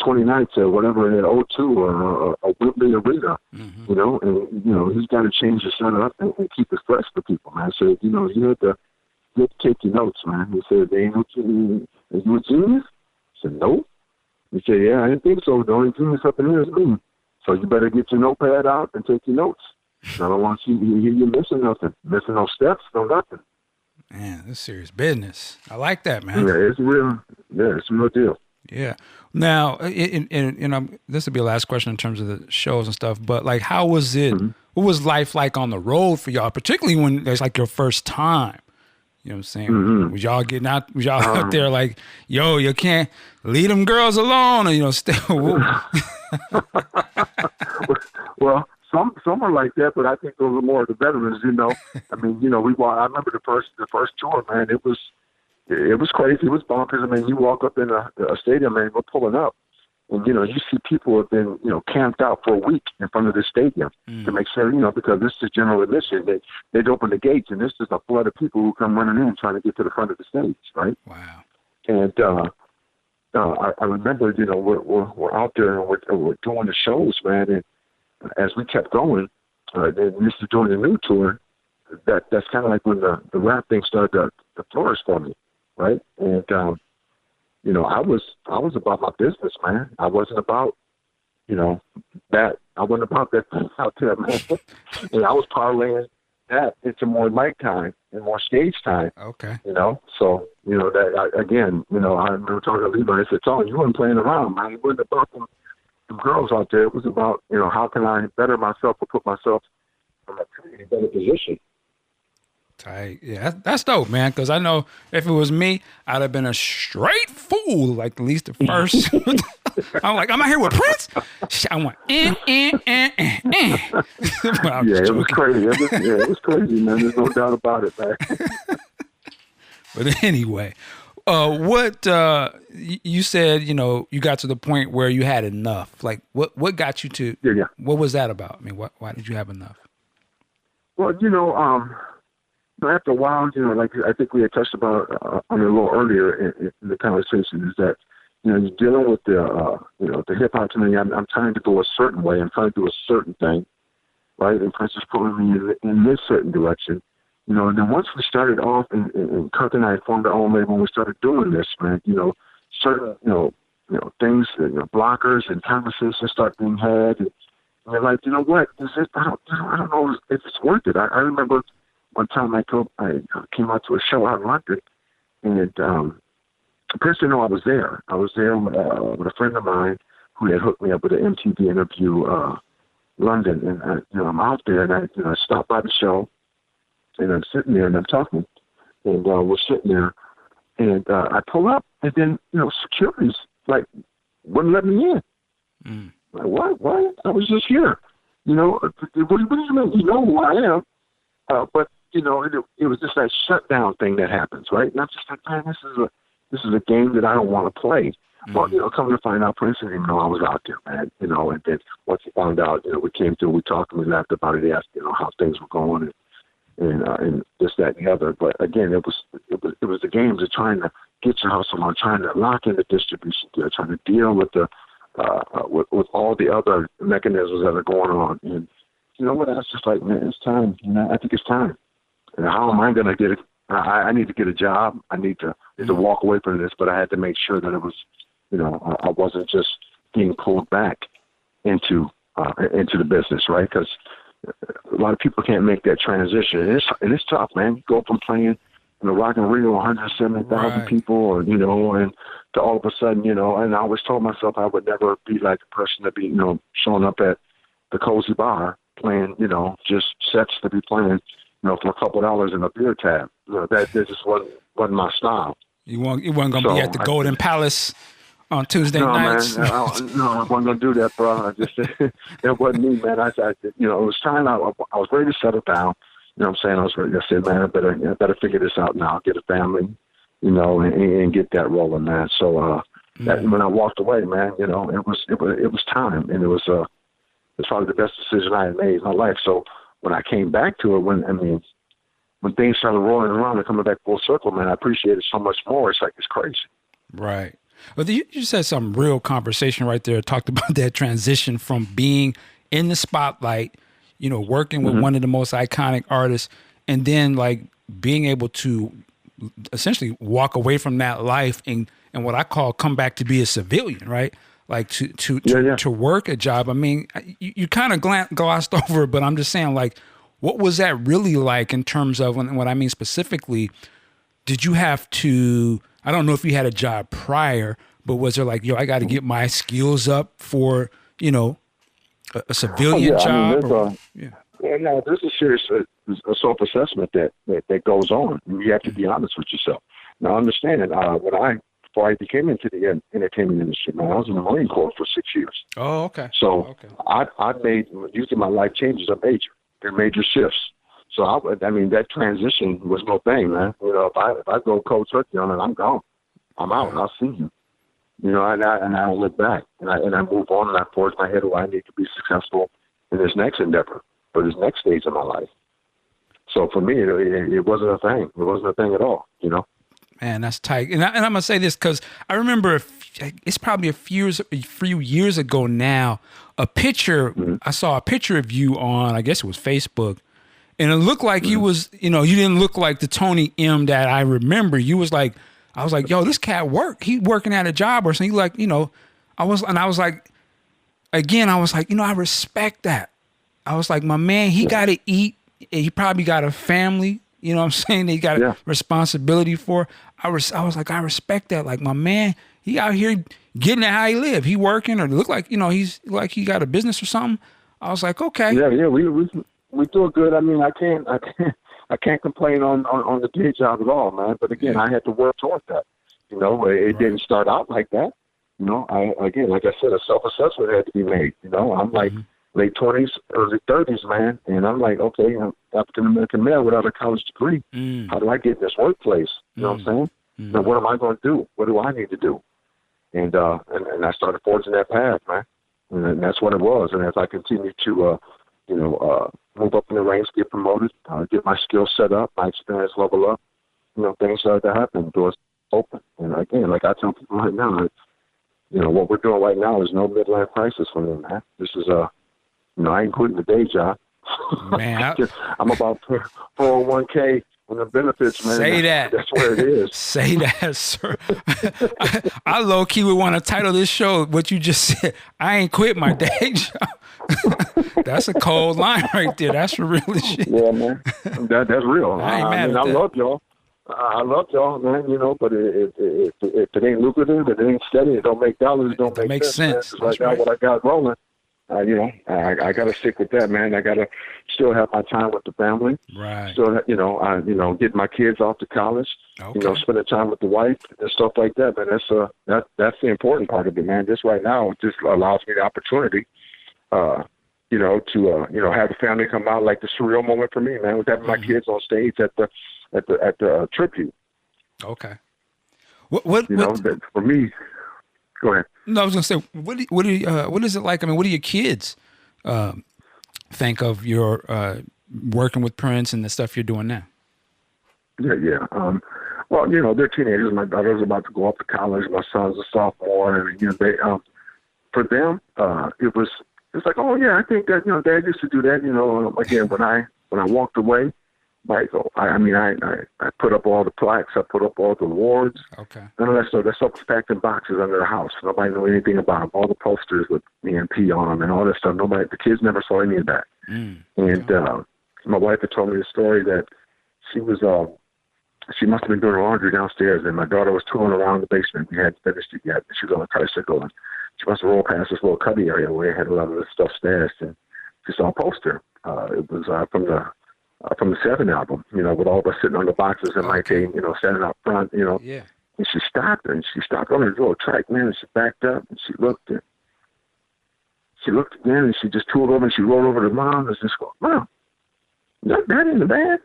20 nights or whatever at O2 or a Wembley Arena, and, he's got to change the setup and keep it fresh for people, man. So, you have to take your notes, man. He said, are you a genius? I said, no. He said, yeah, I didn't think so. The only genius up in here is me. So you better get your notepad out and take your notes. I don't want you to hear you missing nothing. Missing no steps, no nothing. Man, this is serious business. I like that, man. Yeah, it's real. Yeah, it's a real deal. Yeah. Now, this would be the last question in terms of the shows and stuff, but like, how was it? Mm-hmm. What was life like on the road for y'all, particularly when it's like your first time? You know what I'm saying? Mm-hmm. Was y'all out there like, yo, you can't leave them girls alone, or still? Well, some are like that, but I think those are more of the veterans. I mean, I remember the first tour, man. It was crazy. It was bonkers. I mean, you walk up in a stadium, man, we're pulling up, and, you see people have been, camped out for a week in front of the stadium to make sure, because this is general admission. They'd open the gates, and this is a flood of people who come running in trying to get to the front of the stage, right? Wow. And I remember, we're out there and we're doing the shows, man, and as we kept going, and this is during the new tour, that's kind of like when the rap thing started to flourish for me. Right. And, I was about my business, man. I wasn't about, that. I wasn't about that thing out there, man. And I was parlaying, that into more mic time and more stage time. Okay. So that again, I remember talking to Levi. I said, "Tony, you weren't playing around, man. It wasn't about them girls out there. It was about how can I better myself or put myself in a better position." Tight. Yeah, that's dope, man. Because I know if it was me, I'd have been a straight fool, like at least the first. I'm like, I'm out here with Prince. I went, Well, yeah, it was crazy. It was crazy, man. There's no doubt about it, man. But anyway, what you said, you got to the point where you had enough. Like, what got you to? Yeah. What was that about? I mean, why did you have enough? Well, after a while, like I think we had touched about on a little earlier in the conversation, is that you're dealing with the hip hop to me. I'm trying to go a certain way. I'm trying to do a certain thing, right? And Prince is pulling me in this certain direction, And then once we started off, and Kirk and I formed our own label, and we started doing this, man. Certain things, blockers and conversations start being had, and we're like, what? Is it? I don't know if it's worth it. I remember one time I came out to a show out in London, and Prince didn't know I was there. I was there with a friend of mine who had hooked me up with an MTV interview, London, and I'm out there, and I stopped by the show, and I'm sitting there, and I'm talking, and we're sitting there, and I pull up, and then security's like wouldn't let me in. Mm. Like, what? I was just here. What do you mean? You know who I am? But it was just that shutdown thing that happens, right? And I'm just like, man, this is a game that I don't want to play. Mm-hmm. Well, coming to find out, Prince didn't even know I was out there, man. And then once he found out, we came through, we talked, and we laughed about it. He asked, how things were going, and this, that, and the other. But again, it was the games of trying to get your hustle on, trying to lock in the distribution deal, trying to deal with the with all the other mechanisms that are going on. And you know what? I was just like, man, it's time. I think it's time. And how am I going to get it? I need to get a job. I need to walk away from this, but I had to make sure that it was, I wasn't just being pulled back into the business, right? Because a lot of people can't make that transition, and it's tough, man. You go from playing in the Rock in Rio, 170,000 people, and to all of a sudden, and I always told myself I would never be like the person to be, showing up at the Cozy Bar playing, just sets to be playing, for a couple of dollars in a beer tab. That just wasn't my style. You weren't going to be at the Golden Palace on Tuesday nights? Man, I wasn't going to do that, bro. I just, it wasn't me, man. It was time. I was ready to settle down. You know what I'm saying? I was ready. I said, man, I better figure this out now. Get a family, and get that rolling, man. So when I walked away, man, it was time, and it was probably the best decision I had made in my life. So when I came back to it, when things started rolling around and coming back full circle, man, I appreciate it so much more. It's like, it's crazy. Right. Well, you just had some real conversation right there. Talked about that transition from being in the spotlight, working with one of the most iconic artists, and then like being able to essentially walk away from that life and what I call come back to be a civilian, right? Like to work a job. I mean, you kind of glossed over it, but I'm just saying, like, what was that really like in terms of what I mean specifically? Did you have to? I don't know if you had a job prior, but was there like, I got to get my skills up for a civilian job? No, there's a serious self-assessment that goes on. You have to be honest with yourself. Now, understand that before I became into the entertainment industry, man, I was in the Marine Corps for 6 years. Oh, okay. So I made, using my life changes are major. They're major shifts. So that transition was no thing, man. If I go cold turkey on it, I'm gone. I'm out. I'll see you. And I don't look back. And I move on, and I forge my head where I need to be successful in this next endeavor, or this next stage of my life. So for me, it wasn't a thing. It wasn't a thing at all, Man, that's tight. And I'm going to say this because I remember it's probably a few years ago now, a picture, I saw a picture of you on, I guess it was Facebook, and it looked like you was, you didn't look like the Tony M that I remember. You was like, I was like, yo, this cat he working at a job or something. Like, I was like, again, I was like, I respect that. I was like, my man, he got to eat he probably got a family. You know what I'm saying? He got a responsibility for. I was like, I respect that. Like, my man, he out here getting it how he live. He working or look like, he's like he got a business or something. I was like, okay. Yeah. We do good. I mean, I can't complain on the day job at all, man. But again, I had to work towards that. It didn't start out like that. Again, like I said, a self-assessment had to be made. I'm like late 20s, early 30s, man. And I'm like, okay, I'm African-American male without a college degree. How do I get in this workplace? You know what I'm saying? Now, what am I going to do? What do I need to do? And I started forging that path, man. And that's what it was. And as I continued to, move up in the ranks, get promoted, get my skills set up, my experience level up, things started to happen, doors open. And again, like I tell people right now, what we're doing right now is no midlife crisis for me, man. This is I ain't quitting the day job. Man, I'm about 401k and the benefits, man. Say that. That's where it is. Say that, sir. I low key would want to title this show what you just said. I ain't quit my day job. That's a cold line right there. That's for real shit. Yeah, man. That's real. I ain't mad at I that. love y'all. I love y'all, man. But if it ain't lucrative, it ain't steady, it don't make dollars, it don't make sense. Man. Right now, what I got rolling, I got to stick with that, man. I got to still have my time with the family. Right. Still, getting my kids off to college. Okay. Spending time with the wife and stuff like that, man. That's the important part of it, man. Just right now, it just allows me the opportunity, to have the family come out. Like the surreal moment for me, man, was having my kids on stage at the tribute. Okay. For me, go ahead. No, I was gonna say, what is it like? I mean, what do your kids think of your working with Prince and the stuff you're doing now? Yeah. Well, they're teenagers. My daughter's about to go up to college. My son's a sophomore, and they, for them, it's like, oh yeah, I think that Dad used to do that. Again, when I walked away. I put up all the plaques. I put up all the awards. Okay. None of that stuff. That stuff was packed in boxes under the house. Nobody knew anything about them. All the posters with me and P on them and all that stuff. The kids never saw any of that. And my wife had told me the story that she was, she must have been doing her laundry downstairs, and my daughter was tooling around the basement. We hadn't finished it yet. She was on a tricycle, and she must have rolled past this little cubby area where they had a lot of this stuff stashed, and she saw a poster. It was from the Seven album, with all of us sitting on the boxes and Mike Kane, standing up front, Yeah. And she stopped on her little track, man, and she backed up and she looked again and she just tooled over and she rolled over to Mom and just go, Mom, that in the band?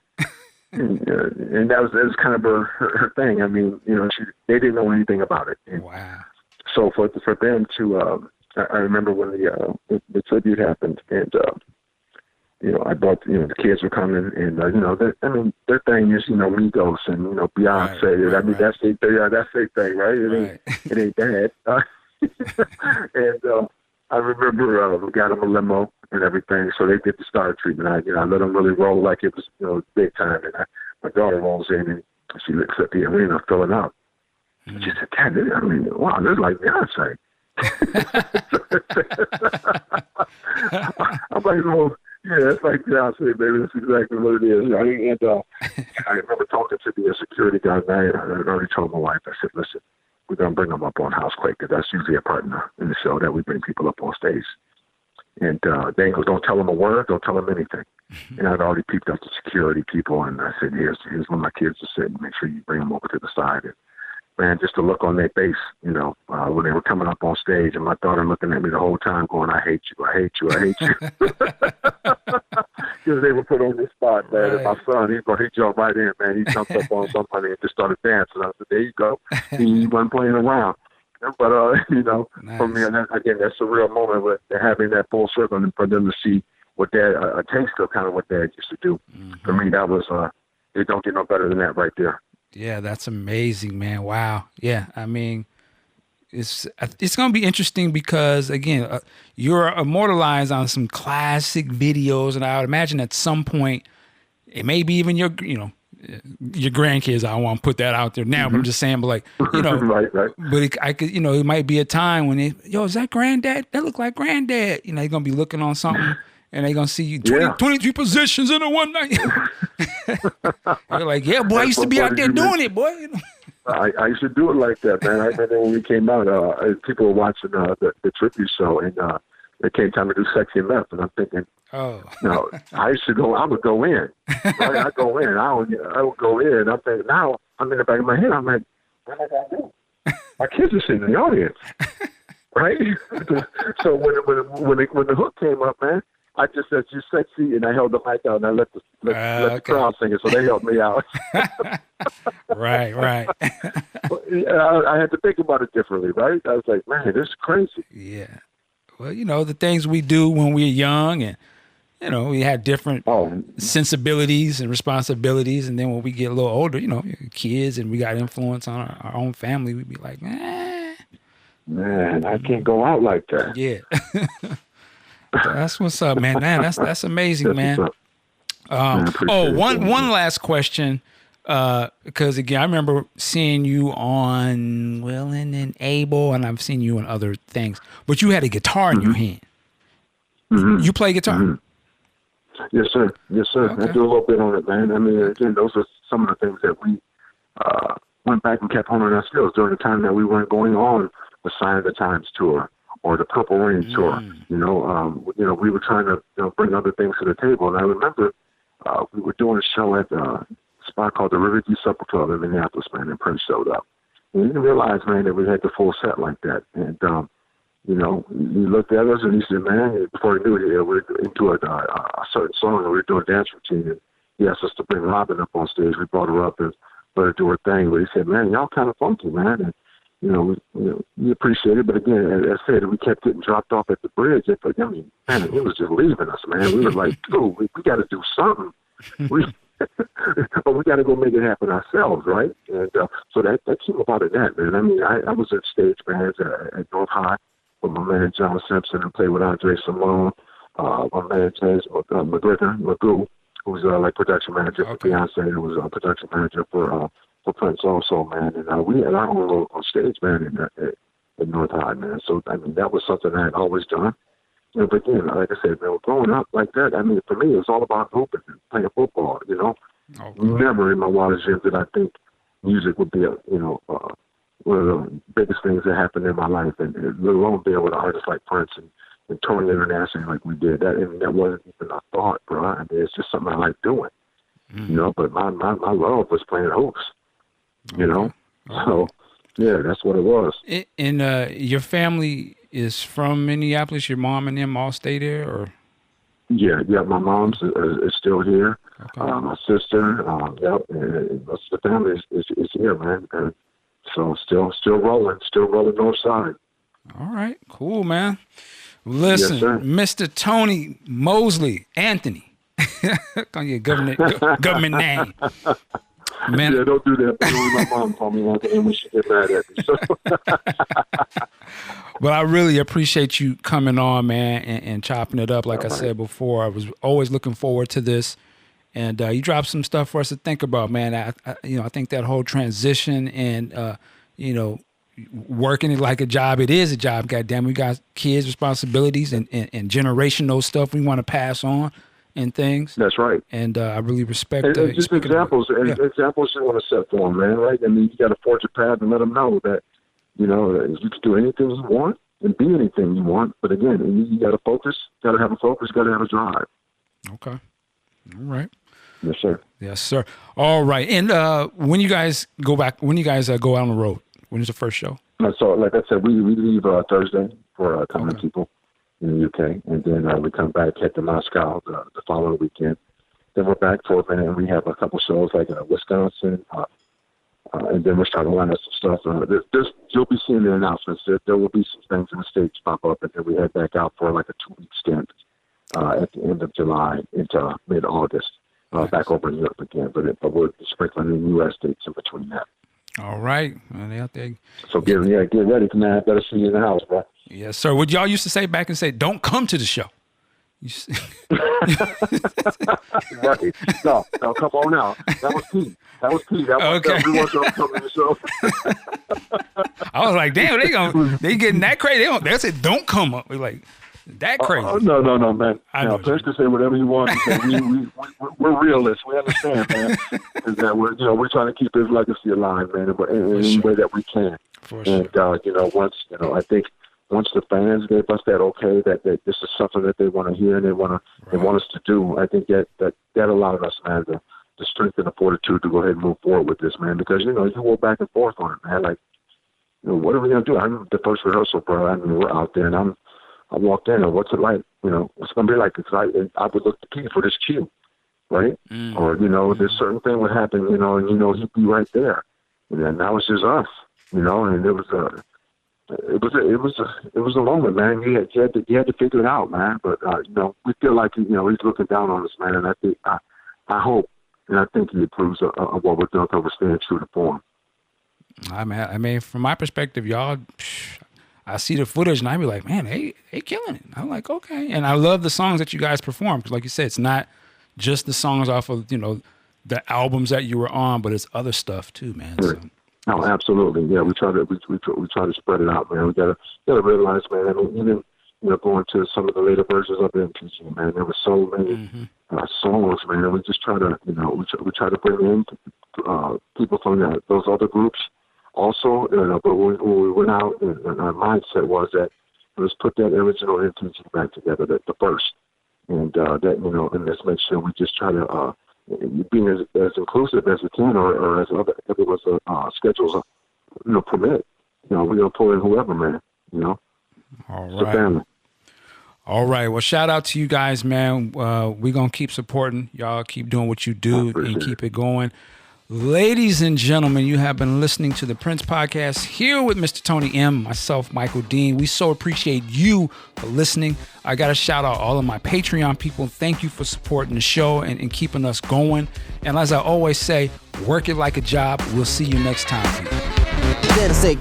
and that was kind of her thing. I mean, they didn't know anything about it. And wow. So for them to, I remember when the tribute happened and, I brought, the kids were coming and, their thing is, Migos and, Beyonce. Right. That's their thing, right? It ain't bad. And I remember we got them a limo and everything, so they did the star treatment. I let them really roll like it was, big time. And my daughter rolls in and she looks at the arena filling up. Mm-hmm. She said, Dad, wow, this is like Beyonce. I'm like, well, yeah, it's like Beyonce, baby. That's exactly what it is. And I remember talking to the security guy, man. I already told my wife, I said, listen, we're going to bring them up on Housequake because that's usually a partner in the show that we bring people up on stage. And they go, don't tell them a word, don't tell them anything. Mm-hmm. And I'd already peeped up the security people, and I said, here's when my kids are sitting. Make sure you bring them over to the side. And, man, just to look on their face, when they were coming up on stage, and my daughter looking at me the whole time going, I hate you, I hate you, I hate you. Because they were put on this spot, man. Right. And my son, he jumped right in, man. He jumped up on somebody and just started dancing. I said, there you go. He wasn't playing around. But, nice. For me, again, that's a real moment with having that full circle and for them to see what Dad, a taste of kind of what Dad used to do. Mm-hmm. For me, that was, it don't get no better than that right there. Yeah, that's amazing, man. Wow. Yeah, I mean, it's going to be interesting because, again, you're immortalized on some classic videos, and I would imagine at some point, it may be even your grandkids. I don't want to put that out there now, mm-hmm. but I'm just saying, but like, right. But it might be a time when is that granddad? That look like granddad. You're going to be looking on something and they gonna see you 23 positions in a one night. They're like, yeah, boy, I used to be out there doing it, boy. I used to do it like that, man. I remember when we came out, people were watching the tribute show, and it came time to do Sexy Meth, and I'm thinking, I used to go. I would go in. Right? I go in. I would go in. I'm thinking now. I'm in the back of my head. I'm like, what am I gonna do? My kids are sitting in the audience, right? So when the hook came up, man, I just said, "You sexy," and I held the mic out and I let the crowd sing it. So they helped me out. Right. I had to think about it differently, right? I was like, man, this is crazy. Yeah. Well, the things we do when we're young, and we had different sensibilities and responsibilities, and then when we get a little older, kids, and we got influence on our own family, we'd be like, man, I can't go out like that. Yeah. That's what's up, man. That's amazing, man. One last question. Because again, I remember seeing you on Willing and Able, and I've seen you on other things, but you had a guitar in your hand. Mm-hmm. You play guitar? Mm-hmm. Yes, sir. Okay. I do a little bit on it, man. I mean, again, those are some of the things that we went back and kept honing our skills during the time that we weren't going on the Sign of the Times tour or the Purple Rain tour. We were trying to bring other things to the table. And I remember we were doing a show at a spot called the Riverview Supper Club in Minneapolis, man, and Prince showed up. And we didn't realize, man, that we had the full set like that. And, he looked at us and he said, man, before he knew it, we were into a certain song and we were doing a dance routine. And he asked us to bring Robin up on stage. We brought her up and let her do her thing. But he said, man, y'all kind of funky, man. And, we appreciate it. But again, as I said, we kept getting dropped off at the bridge. But, I mean, man, it was just leaving us, man. We were like, dude, we got to do something. But we got to go make it happen ourselves, right? And so that came about of that, man. I mean, I was at stage bands at North High with my man John Simpson and played with Andre Simone, my man James Magoo, who's like production manager for Beyonce, who was a production manager for Prince also, man. And we had our own little stage band at North High, man. So, I mean, that was something I had always done. But again, like I said, man, growing up like that, I mean, for me, it was all about hooping and playing football, Never in my wildest dreams did I think music would be, one of the biggest things that happened in my life. And let alone being with artists like Prince and touring internationally like we did. That wasn't even a thought, bro. I mean, it's just something I like doing, But my love was playing hoops, So, yeah, that's what it was. And your family is from Minneapolis? Your mom and them all stay there, or? Yeah. My mom's is still here. Okay. My sister, and most of the family is here, man. And so still rolling north side. All right, cool, man. Listen, yes, Mr. Tony Mosley, Anthony, on your government name. Man. Yeah, don't do that. My mom called me like that, and we should get mad at me. So. But I really appreciate you coming on, man, and chopping it up. Like I said before, I was always looking forward to this. And you dropped some stuff for us to think about, man. I think that whole transition and, working it like a job, it is a job, goddamn. We got kids' responsibilities and generational stuff we want to pass on and things. That's right. And I really respect it. Just examples. Examples you want to set for them, man, right? I mean, you got to forge a path and let them know that, you can do anything you want and be anything you want. But again, you got to focus, got to have a focus, got to have a drive. Okay. All right. Yes, sir. Yes, sir. All right. And when you guys go out on the road, when is the first show? So, like I said, we leave Thursday for Common People in the UK, and then we come back, head to Moscow the following weekend. Then we're back for a minute, and we have a couple shows like Wisconsin, and then we're starting to line up some stuff. You'll be seeing the announcements. There will be some things in the States pop up, and then we head back out for like a 2-week stint at the end of July into mid-August. Back over in Europe again, but we're sprinkling in U.S. dates in between that. All right. Well, they out there. So get ready, man. I better see you in the house, bro. Yes, sir. What y'all used to say back and say, don't come to the show. Right. No, come on now. That was Pete. Okay. We want y'all to come to the show. I was like, damn, they getting that crazy. They said, don't come up. We're like, That crazy? No, man. I know Prince can say whatever he wants. We're realists. We understand, man. Is that we're trying to keep his legacy alive, man, in any way that we can. For sure. And I think once the fans gave us that okay, that this is something that they want to hear and they want us to do, I think that allowed us, man, the strength and the fortitude to go ahead and move forward with this, man. Because you go back and forth on it, man. Like, what are we gonna do? I remember the first rehearsal, bro. I mean, we're out there, and I walked in, and what's it like? What's it gonna be like? Because I would look to Pete for this cue, right? Or this certain thing would happen, and he'd be right there, and then now it's just us, and it was a moment, man. He had to figure it out, man. But we feel like he's looking down on us, man. And I think I hope and I think he approves of what we're doing because we're staying true to form. I mean, from my perspective, y'all, I see the footage and I be like, man, they killing it. I'm like, okay. And I love the songs that you guys perform because, like you said, it's not just the songs off of the albums that you were on, but it's other stuff too, man. Right. So. No, absolutely. Yeah, we try to spread it out, man. We gotta realize, man. I mean, even going to some of the later versions of MTG, man, there were so many songs, man. And we just try to, we try to bring in people from those other groups, also. But when we went out, and our mindset was that let's put that original MTG back together, the first, and and let's make sure we just try to. Being as inclusive as we can, or as other schedules, permit. We're gonna pull in whoever, man. All right. It's a family. All right. Well, shout out to you guys, man. We're gonna keep supporting y'all. Keep doing what you do and keep it going. Ladies and gentlemen, you have been listening to the Prince Podcast here with Mr. Tony M, myself, Michael Dean. We so appreciate you for listening. I got to shout out all of my Patreon people. Thank you for supporting the show and keeping us going. And as I always say, work it like a job. We'll see you next time. Then I say